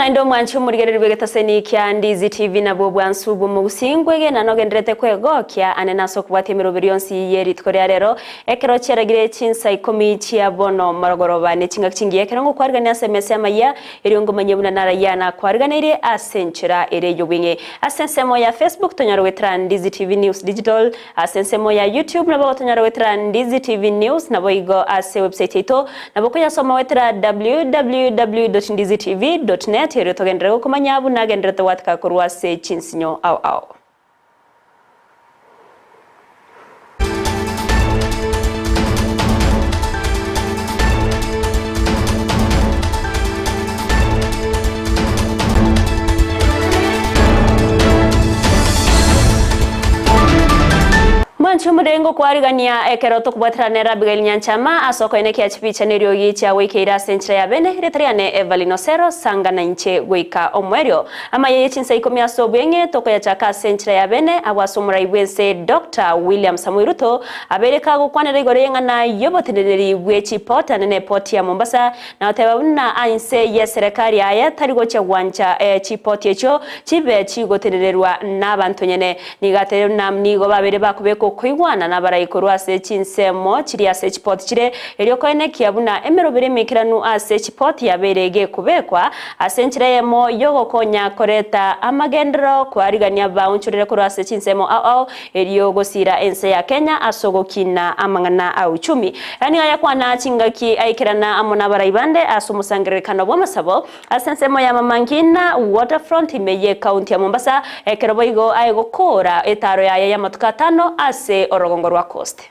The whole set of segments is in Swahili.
Naindo mwanchu murigereri bwegetaseni kya Ndizi TV na bobwansu bumugusingwege na nogendrete kwegokia anenaso kubati mirobirionsi yeri tkoria rero ekero cheragire Chinsa Ikomi chia bono marogoroba ne chinga chingiye kerongo kwargania SMS Amayia eriongo manyebuna narayana kwarganire asenchira ere yobinge asensemo ya Facebook tonyarwetra Ndizi TV News Digital asensemo ya YouTube nabo tonyarwetra Ndizi TV News nabo igo ase website ito nabo kuyasoma wetra www.ndizitv.net Ero togendere kumanyabu na gendere watka kurwa se chinsinyo au. Chumurengo kwarigania ekero tukubwatranera bigali nyanchama asoko ene kya chipicha neryo yicha wekeira senchira ya bene retriane Everlyne Osero sanga na inche weika omwerio Amayia Chinsa Ikomi asobwenge toko ya chaka senchira ya bene awasumura ibwense Dr. William Samoei Ruto abereka gukwanira igorenga na yoboteneri bwechi pota nene poti ya Mombasa na otebabuna ainse ya serikali aya tarigo cha wanja chipoti echo chibe chigotenererwa n'abantu nyene nigatero namnigo babere bakubeko kuigwana na barayikuru ase chinsemo chiri ase chipoti chire erioko ene kiabuna emerobere mikiranu ase chipoti yaberege kubekwa ase nchiremo yogokonya koreta amagendero kwarigania baunchurire kuru ase chinsemo au eriyo gosira ense ya Kenya asogokina amangana au chumi yani ayakwana chingaki aikirana amona barayibande asumusangirekano bomasabo asensemo ya mamangina waterfront imeye county ya Mombasa ekeroboigo ayegokora etaro ya matuka 5 ase Orogongo wa Coast.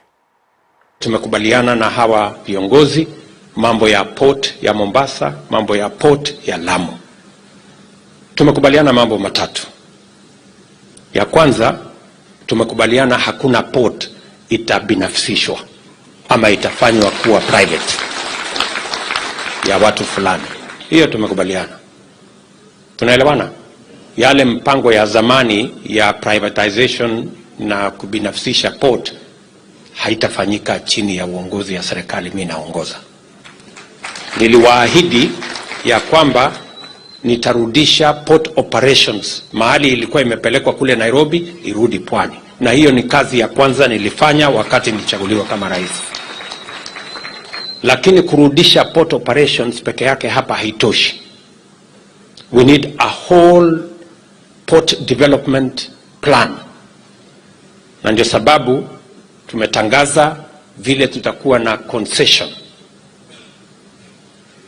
Tumekubaliana na hawa viongozi mambo ya port ya Mombasa, mambo ya port ya Lamu. Tumekubaliana mambo matatu. Ya kwanza, tumekubaliana hakuna port itabinafsishwa ama itafanywa kuwa private ya watu fulani. Hiyo tumekubaliana. Tunaelewana? Yale mpango ya zamani ya privatization na kubinafsisha port haitafanyika chini ya uongozi ya serikali mimi naongoza. Niliwaahidi ya kwamba nitarudisha port operations mahali ilikuwa imepelekwa kule Nairobi irudi pwani. Na hiyo ni kazi ya kwanza nilifanya wakati nilichaguliwa kama rais. Lakini kurudisha port operations peke yake hapa haitoshi. We need a whole port development plan. Na ndio sababu tumetangaza vile tutakuwa na concession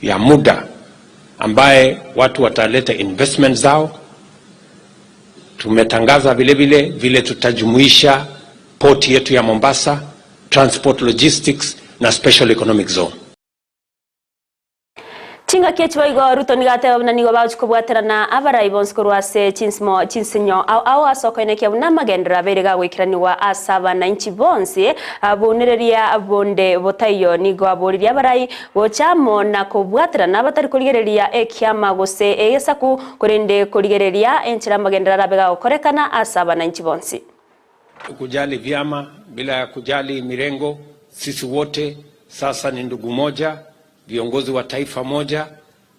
ya muda ambaye watu wataleta investment zao. Tumetangaza vile tutajumuisha port yetu ya Mombasa, transport logistics na special economic zone. Chinga kechi waigo Ruto nigate wabna nigo bauchiko bwaterana abarai bonskoruase chinsinyo au asoko inekia unamagendera berega wikirani wa asaba na inchi bonsi abunereria abonde botayo nigo aboriria abarai wochamo na kubwaterana batari kurigereria ekiama gose egesaku kurende kurigereria enchira magendera rabega ukorekana asaba na inchi bonsi. Kujali vyama bila kujali mirengo, sisi wote sasa ni ndugu moja. Viongozi wa taifa moja,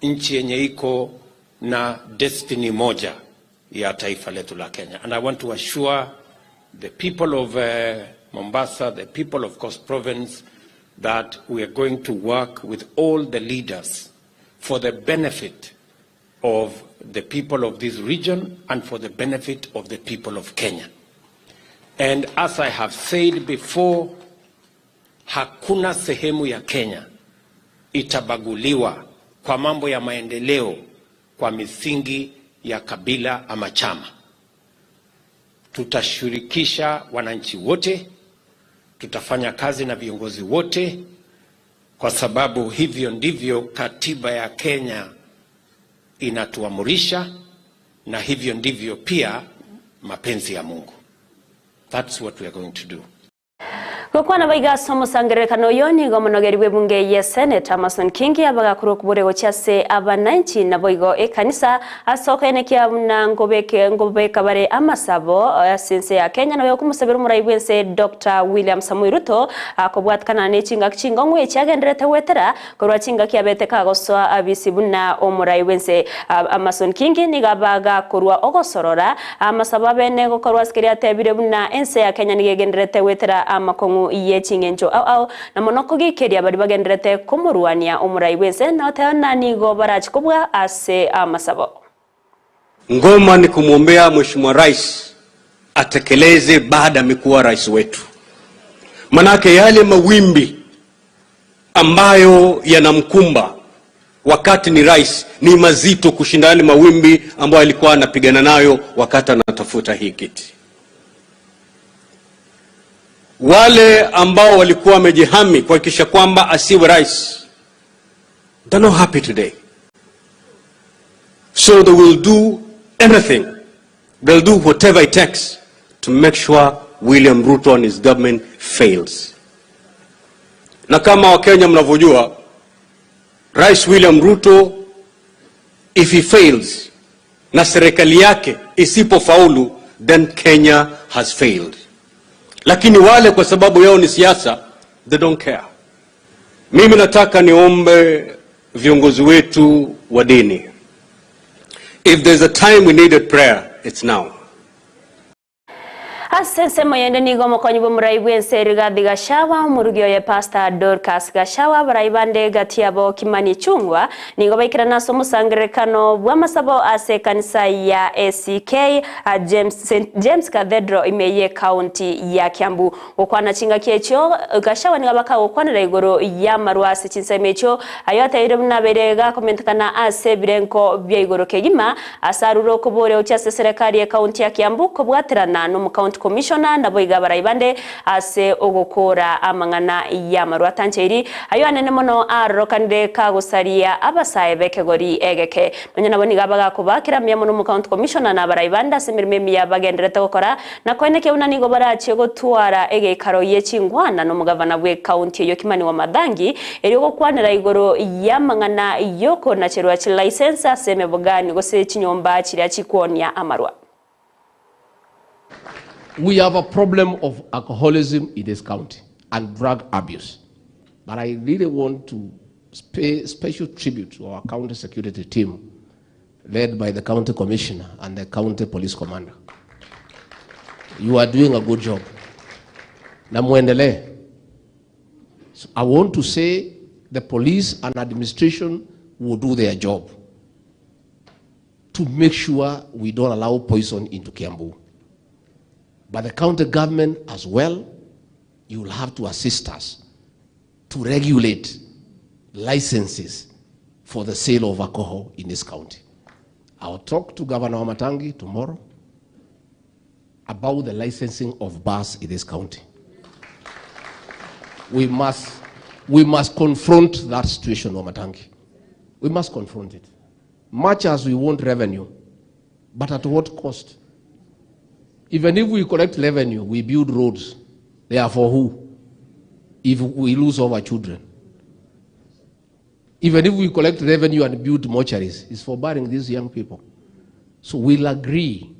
nchi yenye iko na destiny moja ya taifa letu la Kenya. And I want to assure the people of Mombasa, the people of Coast Province, that we are going to work with all the leaders for the benefit of the people of this region and for the benefit of the people of Kenya. And as I have said before, hakuna sehemu ya Kenya itabaguliwa kwa mambo ya maendeleo kwa misingi ya kabila ama chama. Tutashirikisha wananchi wote, tutafanya kazi na viongozi wote, kwa sababu hivyo ndivyo katiba ya Kenya inatuamurisha na hivyo ndivyo pia mapenzi ya Mungu. That's what we are going to do. Kwa na baiga somo sangerekano yoni gomonogeriwe bunge ya Senate Amason Kingi abaga kurokubure gochase abananchi na boigo ekanisa asoko enekia na ngobeka bare amasabo sense ya Kenya na yokumusabira murayibwense Dr. William Samoei Ruto akobwatkana nechinga kichinga ngwe chagendrete wetera korwa chinga kiabete kagoswa abisibuna omurayibwense Amason Kingi nigabaga korwa ogosorora amasaba bene gokorwa skeria tebire buna ense ya Kenya nigegendrete wetera amakongu iye chingencho au na monoko gikeria bari bagendrete kumuruania omurayibwense na teona nigo barachi kubwa ase amasabo. Ngoma ni kumwombea Mheshimiwa Rais atekeleze baada amekuwa rais wetu. Manake yale mawimbi ambayo yanamkumba wakati ni rais ni mazito kushinda yale mawimbi ambayo alikuwa anapigana nayo wakati anatafuta hii kiti. Wale ambao walikuwa wamejihami kuhakikisha kwamba asiwe rais, they're not happy today. So they will do anything. They'll do whatever it takes to make sure William Ruto and his government fails. Na kama Wakenya mnavyojua, Rais William Ruto, if he fails, na serikali yake isipofaulu, then Kenya has failed. Lakini wale kwa sababu yao ni siasa, they don't care. Mimi nataka niombe viongozi wetu wa dini. If there's a time we needed prayer, it's now. Asense mayende nigo mokonyi bomurayibwense Rigathi Gachagua murugio ye Pastor Dorcas Gachagua barayibande gatiabo Kimani Chungwa nigo baikira naso musangerekano bwamasabo ase kanisa ya ACK St James Cathedral imeye county ya Kiambu okwana chinga kyecho Gachagua niga baka okwanira igoro ya marwase Chinsa mecho ayote ire munaberega komentakana ase birenko bya igoro kegima asaruro kobore ochase serikali ya county ya Kiambu kobwaterana no mu county commissioner na boiga barayibande ase ogokora amangana ya marwa tancheri ayo anene mono arokande kagusaria abasaye bekegori egeke manya naboni gabaga kubakira mya mono mu county commissioner na barayibanda semirime ya bagendrete gukora na kweneke unanigo barache gotwara ege karo yechingwana no mugavana bwe county yo Kimani wa Madangi erigo kwanira igoro ya mangana yoko na cherwa chi license aseme bogani gose chinyomba chiri chikonia amarwa. We have a problem of alcoholism in this county and drug abuse. But I really want to pay special tribute to our county security team led by the county commissioner and the county police commander. You are doing a good job. Na muendele. So I want to say the police and administration will do their job to make sure we don't allow poison into Kiambu. But the county government as well, you will have to assist us to regulate licenses for the sale of alcohol in this county. I'll talk to Governor Wamatangi tomorrow about the licensing of bars in this county. We must confront that situation, Wamatangi. We must confront it. Much as we want revenue, but at what cost? Even if we collect revenue, we build roads. They are for who? If we lose our children. Even if we collect revenue and build mortuaries, it's for burying these young people. So we'll agree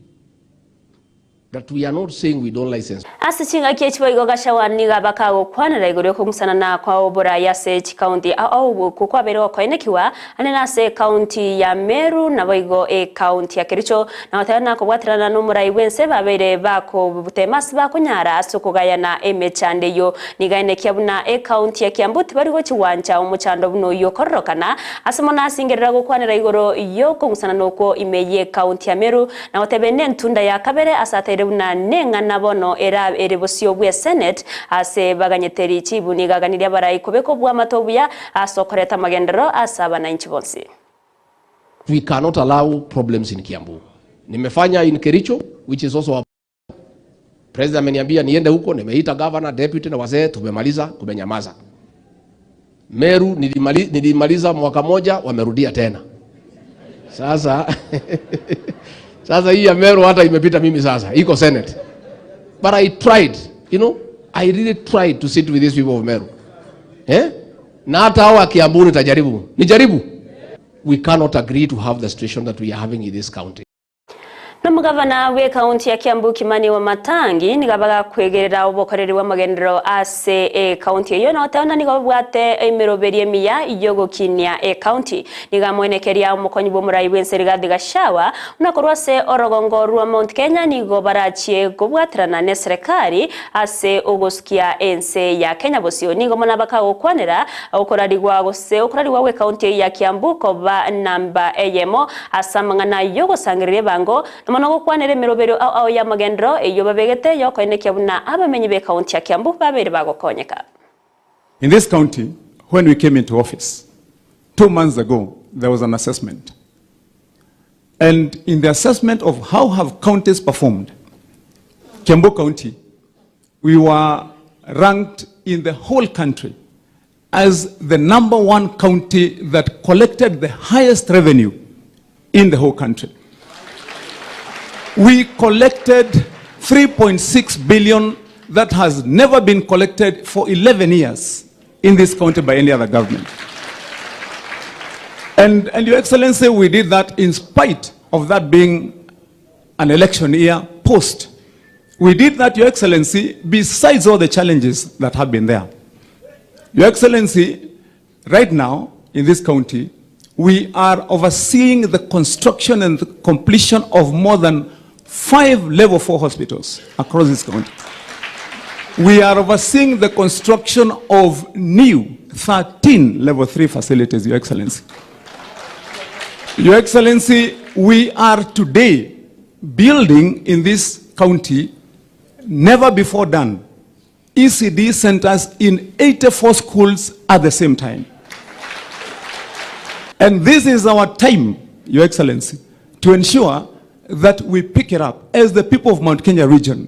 that we are not saying we don't license. Asichinga kiechwa igo Gachagua niga bakago kwanira igoro kumusana na kwa obora ya se county au kukwabero koenekiwa anena se county ya Meru na boigo county ya Kericho na watana ko bwatrana no murayibwense babere bako butemasi bakunyara asukugayana emechande yo niga enekiabuna county ya Kiambu barigo chiwanja umuchando buno yo korokana asimona asingerera go kwanira igoro yo kumusana noko imeye county ya Meru na watebene ntunda ya kabere asate na nenga nabono era erebosio bwe Senate ase baganyeteri chibuni gaganira barayi kobeko bwa matobuya asokoreta magendero asaba na inchi bonsi. We cannot allow problems in Kiambu. Nimefanya in Kericho, which is also a president ameniambia niende huko, nimeita governor, deputy na wazee, tumemaliza, kumenyamaza. Meru nilimaliza mwaka moja, wamerudia tena. Sasa hii ya Meru hata imepita mimi sasa. Iko Senate. But I tried, I really tried to sit with these people of Meru. Na hata hawa Kiambu nijaribu. We cannot agree to have the situation that we are having in this county. Na mugavana we kaunti ya Kiambu Kimani wa Matangi nigabaga kwegerera obokoreri wa magendero ase kaunti iyo na otana nigabwate imiroberie miya ijogo kinya kaunti nigamwenekeria umukonyi bo murayi w'enseriga Gashawa unakorwase orogongo rwa Mount Kenya nigo barachie gobwatrana ne serikali ase ogoskia ense ya Kenya bosio nigo mona bakagokwanera okorarigwa we kaunti ya Kiambu koba namba eyemo asamangana yogo sangirire bango Monogo kwanere mirobero au ya magendro iyo babegete yo koinekia buna abamenyi be county ya Kiambu babere bagokonyeka. In this county, when we came into office 2 months ago, there was an assessment. And in the assessment of how have counties performed, Kiambu County, we were ranked in the whole country as the #1 county that collected the highest revenue in the whole country. We collected 3.6 billion that has never been collected for 11 years in this county by any other government. And Your Excellency, we did that in spite of that being an election year post. We did that, Your Excellency, besides all the challenges that have been there. Your Excellency, right now in this county, we are overseeing the construction and the completion of more than 5 level 4 hospitals across this county. We are overseeing the construction of new 13 level 3 facilities, Your Excellency. Your Excellency, we are today building in this county, never before done, ECD centers in 84 schools at the same time. And this is our time, Your Excellency, to ensure that we pick it up as the people of Mount Kenya region.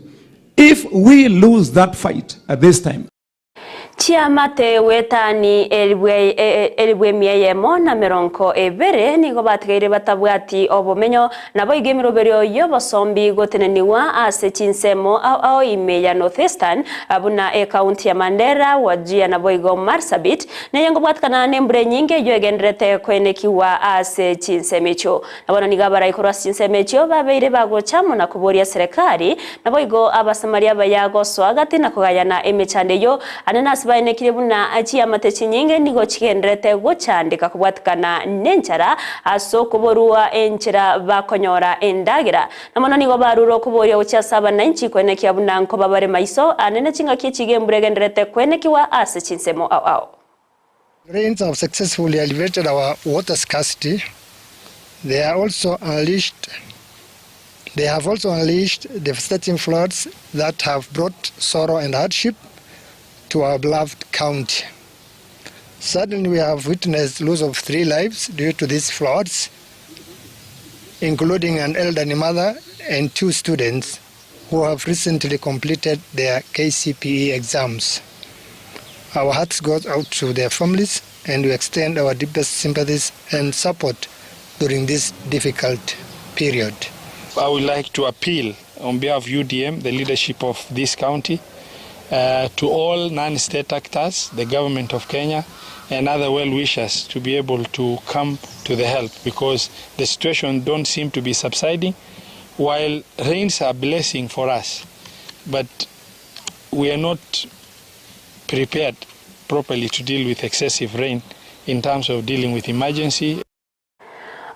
If we lose that fight at this time, Chiamate wetani elibwe mieyemo na meronko ebere nigo batgeire batabwati obomenyo nabo igemiroberio yo basombi goteneniwa ase chinsemo au imeya northeastern abuna county ya Mandera wajia nabo igo Marsabit na yengo bwatkana nembure nyinge yo egendrete kwenekiwa ase chinsemecho nabo nigabara ikora chinsemecho babeire bagochamo na kuboria serikali nabo igo abasamaria bayago swagati na kugayana emechande yo anana baine kiribuna achi amatechi nyinge nigo chigendrete gochandika kubwatkana nenchara aso kuborua enchira bakonyora endagira namono nigo baruro kuboria uchasaba na inchi kwenekia bunanko babare maiso anene chinga kichige mburegendrete kwenekiwa ase chinsemo au. Rains have successfully alleviated our water scarcity. They have also unleashed devastating floods that have brought sorrow and hardship to our beloved county. Suddenly we have witnessed loss of 3 lives due to these floods, including an elderly mother and 2 students who have recently completed their KCPE exams. Our hearts go out to their families and we extend our deepest sympathies and support during this difficult period. I would like to appeal on behalf of UDM, the leadership of this county, to all non-state actors, the government of Kenya, and other well-wishers to be able to come to the help because the situation don't seem to be subsiding. While rains are a blessing for us, but we are not prepared properly to deal with excessive rain in terms of dealing with emergency.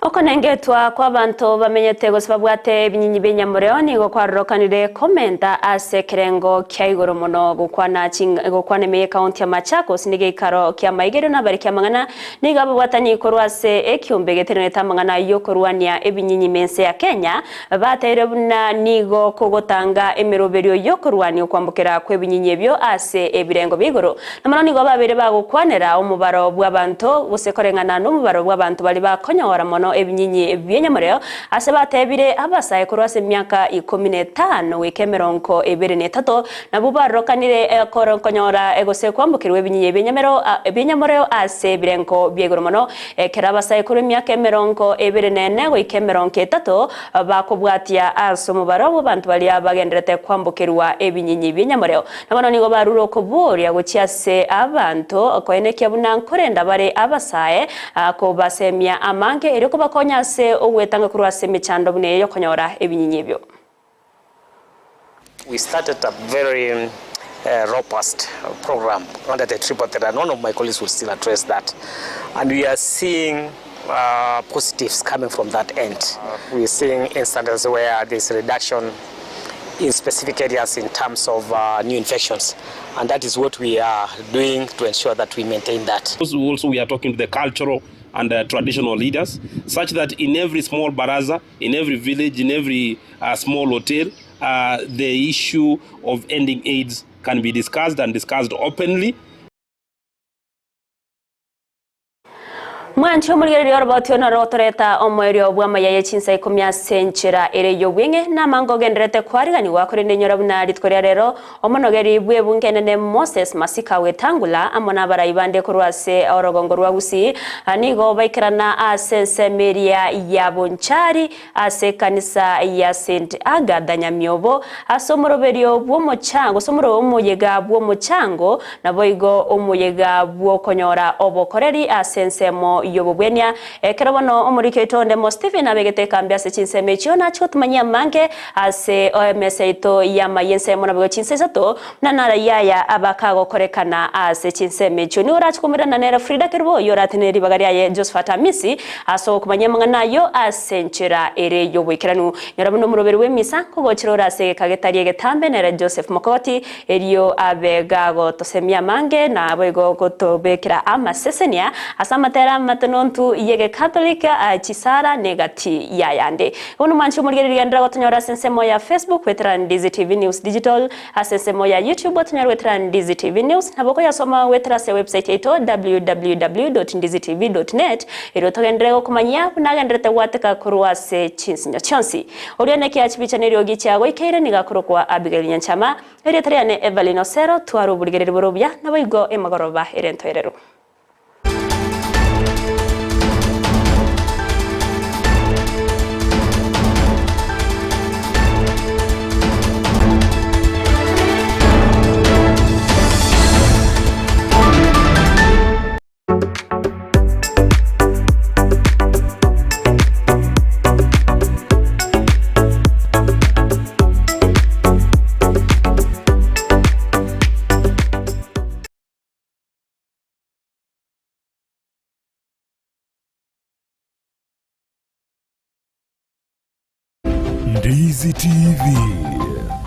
Okonengetwa kwa bantu bamenyete gosibabwate binyinyi benyamureo go kwarokanire komenta ase kerengo kya igoro muno gukwana meye county ya Machakos nige ikaro kya maigero na bari kya mangana niga babwatani korwase ekyombe geterene tamangana yo korwania ebinyinyi mense ya Kenya batere buna nigo kogotanga emiroberio yo korwani kwambukira kwebinyinyi ebyo ase ebirengo bigoro namano nigo babere bagukwanera omubaro bw'abantu busekorengana no mubaro bw'abantu bali bakonyora mono mono ebinyinyi byenyamureo ase batebire abasae kurwase myaka 15 wike 23 nabo barokanire konyora egose kwambukirwe ebinyinyi byenyamureo ase birenko byegoro mono kera abasae kuri myaka 24 wike 30 bakobwatia ase omubaro bantu bali abagenderete kwambukirwa ebinyinyi byenyamureo nabono nigo baruro kuburia guchiase abantu koenekia buna nkorenda bare abasae ko basemia amange eri ko bakonya se ogwetanga kurwase michando bune yo konyora ebinyinyi byo. We started a very robust program under the triple threat. None of my colleagues will still address that, and we are seeing positives coming from that end. We are seeing instances where there's a reduction in specific areas in terms of new infections, and that is what we are doing to ensure that we maintain that. Also, we are talking to the cultural and traditional leaders, such that in every small baraza, in every village, in every small hotel, the issue of ending AIDS can be discussed and discussed openly. Mwanchi omulgereri orobotio na rotoreta omwerio bwa Amayia Chinsa Ikomi senchera ere yobwenge na mango genderete kwarigani wakorende nyora buna litkoria rero omonogeri bwe bunkenene Moses Masika wetangula amona barayibande kurwase orogongo rwa Gusii anigo baikirana asense meria ya bonchari ase kanisa ya St Agatha Nyamyobo asomoroberio bwo mochango somoro omuyega bwo mochango na boigo omuyega bwo konyora obokoreri asense mo yobobwenya kerabano omuriketo ndemo Stephen abegete kambya se Chinsa mecho nacho tumanya mange ase OMS ito ya mayense mona bwo Chinsa zato na nara yaya abakago korekana ase Chinsa mecho ni ora chukumira na nera Frida Kerbo yorateneri bagaria ye Josephat Amisi aso kumanya mangana yo asenchera ere yobwikiranu nyarabuno muroberi wemisa kugochirora ase kagetari getambe nera Joseph Mokoti eriyo abegago tosemia mange na boigo gotobekira amasesenia asamatera matonontu yege katolika chisara negati yayande ono manchu murgereri yandra gotonyora sensemo ya Facebook veteran Ndizi TV News Digital asensemo ya YouTube gotonyora veteran Ndizi TV News naboko yasoma vetera se website ito www.ndizitv.net ero togendrego kumanya kunagendrete wateka kurwase chinsinya chonsi oriane ki achibicha neryo gichago ikeire nigakuru kwa Abigail Nyanchama eri triane Everlyne Osero twaru burgereri borobya naboigo emagoroba erentoerero. Ndizi TV.